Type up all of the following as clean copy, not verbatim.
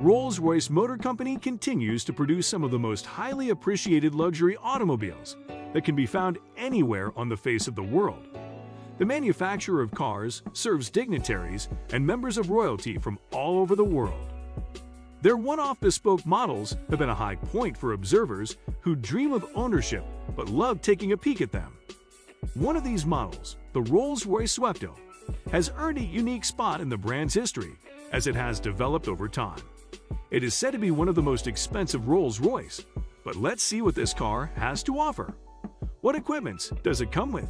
Rolls-Royce Motor Company continues to produce some of the most highly appreciated luxury automobiles that can be found anywhere on the face of the world. The manufacturer of cars serves dignitaries and members of royalty from all over the world. Their one-off bespoke models have been a high point for observers who dream of ownership but love taking a peek at them. One of these models, the Rolls-Royce Swepto, has earned a unique spot in the brand's history as it has developed over time. It is said to be one of the most expensive Rolls-Royce, but let's see what this car has to offer. What equipments does it come with?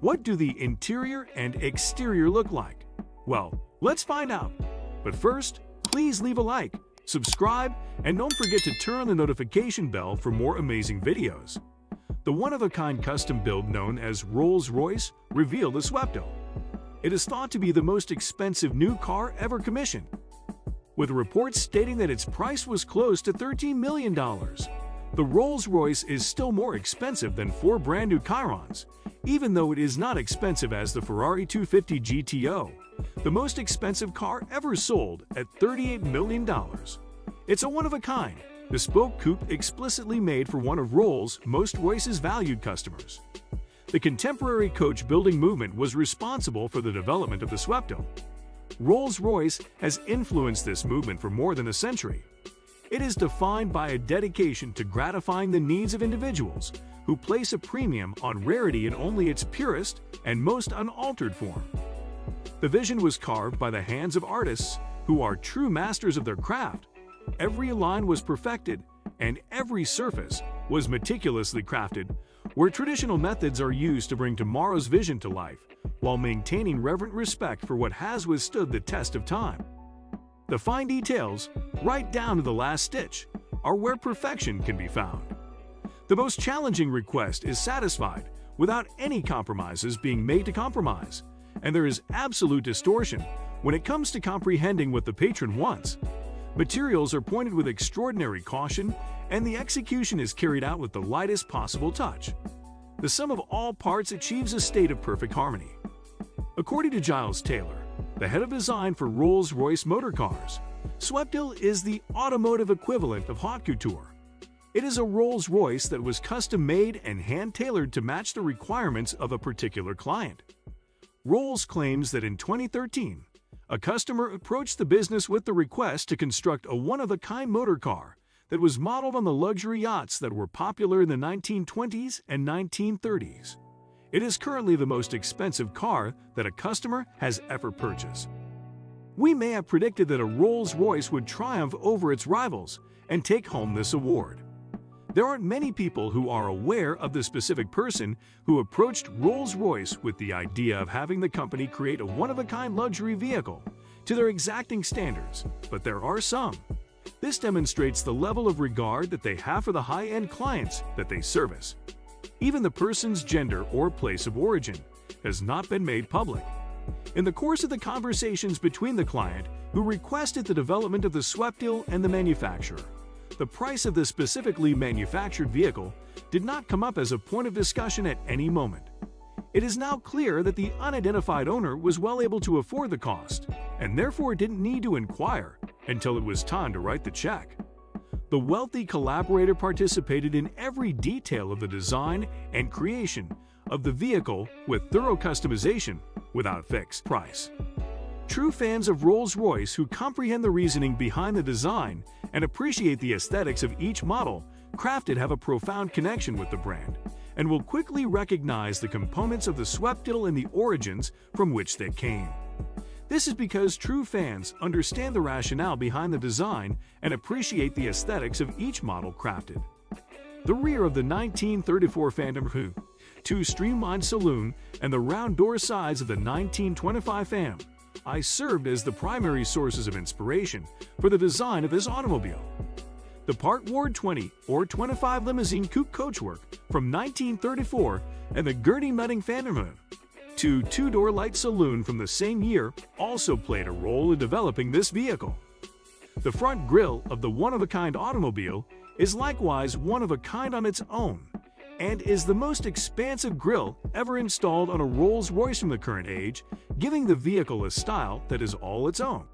What do the interior and exterior look like? Well, let's find out. But first, please leave a like, subscribe, and don't forget to turn on the notification bell for more amazing videos. The one-of-a-kind custom build known as Rolls-Royce revealed the Swepto. It is thought to be the most expensive new car ever commissioned, with reports stating that its price was close to $13 million. The Rolls-Royce is still more expensive than 4 brand-new Chirons, even though it is not expensive as the Ferrari 250 GTO, the most expensive car ever sold at $38 million. It's a one-of-a-kind, bespoke coupe explicitly made for one of Rolls-Royce's valued customers. The contemporary coach-building movement was responsible for the development of the Swepto. Rolls-Royce has influenced this movement for more than a century. It is defined by a dedication to gratifying the needs of individuals who place a premium on rarity in only its purest and most unaltered form. The vision was carved by the hands of artists who are true masters of their craft. Every line was perfected, and every surface was meticulously crafted, where traditional methods are used to bring tomorrow's vision to life, while maintaining reverent respect for what has withstood the test of time. The fine details, right down to the last stitch, are where perfection can be found. The most challenging request is satisfied without any compromises being made to compromise, and there is absolute distortion when it comes to comprehending what the patron wants. Materials are pointed with extraordinary caution, and the execution is carried out with the lightest possible touch. The sum of all parts achieves a state of perfect harmony. According to Giles Taylor, the head of design for Rolls-Royce motor cars, Swepto is the automotive equivalent of haute couture. It is a Rolls-Royce that was custom-made and hand-tailored to match the requirements of a particular client. Rolls claims that in 2013, a customer approached the business with the request to construct a one-of-a-kind motor car that was modeled on the luxury yachts that were popular in the 1920s and 1930s. It is currently the most expensive car that a customer has ever purchased. We may have predicted that a Rolls-Royce would triumph over its rivals and take home this award. There aren't many people who are aware of the specific person who approached Rolls-Royce with the idea of having the company create a one-of-a-kind luxury vehicle to their exacting standards, but there are some. This demonstrates the level of regard that they have for the high-end clients that they service. Even the person's gender or place of origin has not been made public. In the course of the conversations between the client who requested the development of the Swepto and the manufacturer, the price of the specifically manufactured vehicle did not come up as a point of discussion at any moment. It is now clear that the unidentified owner was well able to afford the cost and therefore didn't need to inquire until it was time to write the check. The wealthy collaborator participated in every detail of the design and creation of the vehicle with thorough customization without fixed price. True fans of Rolls-Royce who comprehend the reasoning behind the design and appreciate the aesthetics of each model crafted have a profound connection with the brand and will quickly recognize the components of the Swepto and the origins from which they came. This is because true fans understand the rationale behind the design and appreciate the aesthetics of each model crafted. The rear of the 1934 Phantom Coupe, 2 streamlined saloon, and the round door sides of the 1925 Phantom I served as the primary sources of inspiration for the design of this automobile. The Part Ward 20 or 25 limousine coupe coachwork from 1934 and the Gurney-Mudding Phantom Coupe, 2 two-door light saloon from the same year, also played a role in developing this vehicle. The front grille of the one-of-a-kind automobile is likewise one-of-a-kind on its own, and is the most expansive grille ever installed on a Rolls-Royce from the current age, giving the vehicle a style that is all its own.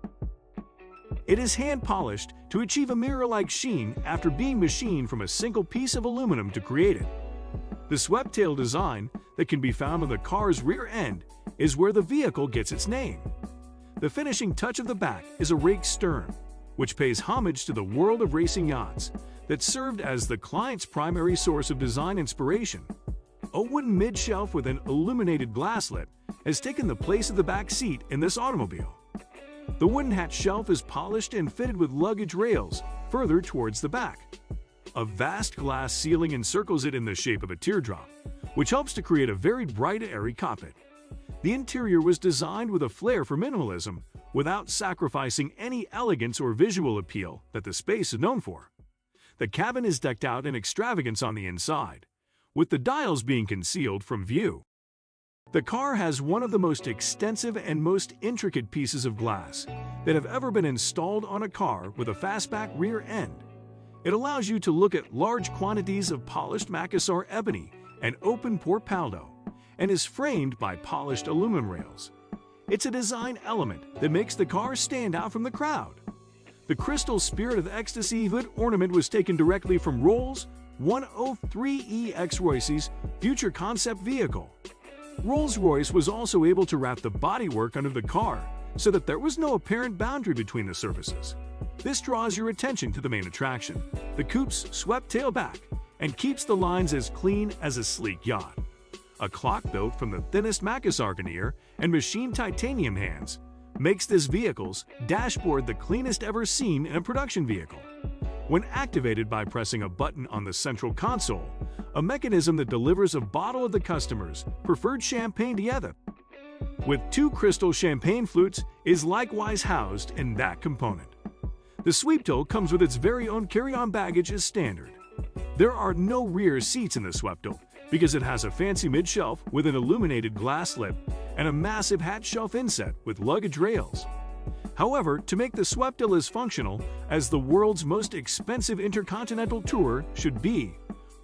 It is hand-polished to achieve a mirror-like sheen after being machined from a single piece of aluminum to create it. The swept-tail design that can be found on the car's rear end is where the vehicle gets its name. The finishing touch of the back is a raked stern, which pays homage to the world of racing yachts that served as the client's primary source of design inspiration. A wooden mid-shelf with an illuminated glass lip has taken the place of the back seat in this automobile. The wooden hatch shelf is polished and fitted with luggage rails further towards the back. A vast glass ceiling encircles it in the shape of a teardrop, which helps to create a very bright, airy cockpit. The interior was designed with a flair for minimalism without sacrificing any elegance or visual appeal that the space is known for. The cabin is decked out in extravagance on the inside, with the dials being concealed from view. The car has one of the most extensive and most intricate pieces of glass that have ever been installed on a car with a fastback rear end. It allows you to look at large quantities of polished Macassar ebony and open Porpaldo, and is framed by polished aluminum rails. It's a design element that makes the car stand out from the crowd. The crystal Spirit of Ecstasy hood ornament was taken directly from Rolls' 103E Rolls-Royce's future concept vehicle. Rolls-Royce was also able to wrap the bodywork under the car so that there was no apparent boundary between the surfaces. This draws your attention to the main attraction, the coupe's swept tailback, and keeps the lines as clean as a sleek yacht. A clock built from the thinnest Macassar veneer and machined titanium hands makes this vehicle's dashboard the cleanest ever seen in a production vehicle. When activated by pressing a button on the central console, a mechanism that delivers a bottle of the customer's preferred champagne together with 2 crystal champagne flutes is likewise housed in that component. The Sweeptail comes with its very own carry-on baggage as standard. There are no rear seats in the Sweeptail because it has a fancy mid-shelf with an illuminated glass lip and a massive hatch shelf inset with luggage rails. However, to make the Sweeptail as functional as the world's most expensive intercontinental tour should be,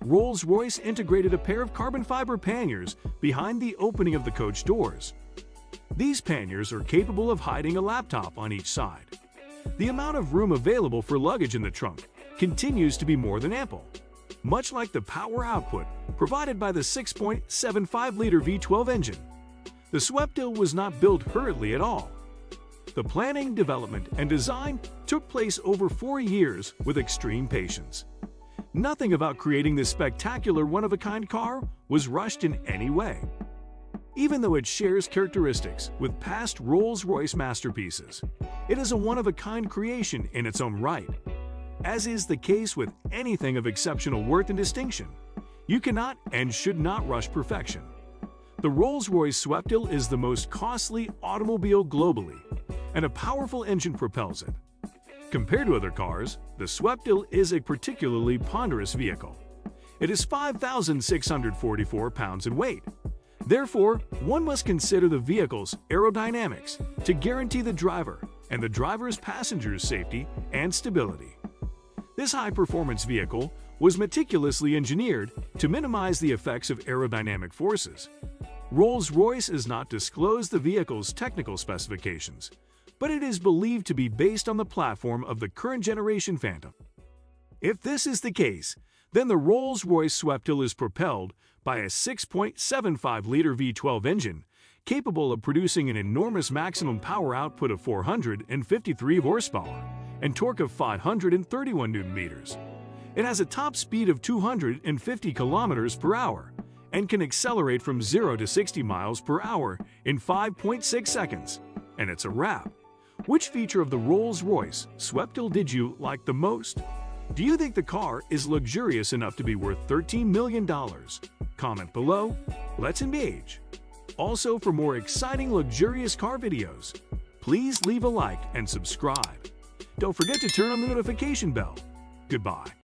Rolls-Royce integrated a pair of carbon fiber panniers behind the opening of the coach doors. These panniers are capable of hiding a laptop on each side. The amount of room available for luggage in the trunk continues to be more than ample, much like the power output provided by the 6.75-liter V12 engine. The Sweeptail was not built hurriedly at all. The planning, development, and design took place over 4 years with extreme patience. Nothing about creating this spectacular one-of-a-kind car was rushed in any way. Even though it shares characteristics with past Rolls-Royce masterpieces, it is a one-of-a-kind creation in its own right. As is the case with anything of exceptional worth and distinction, you cannot and should not rush perfection. The Rolls-Royce Sweeptail is the most costly automobile globally, and a powerful engine propels it. Compared to other cars, the Sweeptail is a particularly ponderous vehicle. It is 5,644 pounds in weight. Therefore, one must consider the vehicle's aerodynamics to guarantee the driver and the driver's passengers' safety and stability. This high-performance vehicle was meticulously engineered to minimize the effects of aerodynamic forces. Rolls-Royce has not disclosed the vehicle's technical specifications, but it is believed to be based on the platform of the current generation Phantom. If this is the case, then the Rolls-Royce Sweeptail is propelled by a 6.75-liter V12 engine capable of producing an enormous maximum power output of 453 horsepower and torque of 531 Nm. It has a top speed of 250 km per hour and can accelerate from 0 to 60 miles per hour in 5.6 seconds. And it's a wrap. Which feature of the Rolls-Royce Sweeptail did you like the most? Do you think the car is luxurious enough to be worth $13 million? Comment below. Let's engage. Also, for more exciting luxurious car videos, please leave a like and subscribe. Don't forget to turn on the notification bell. Goodbye.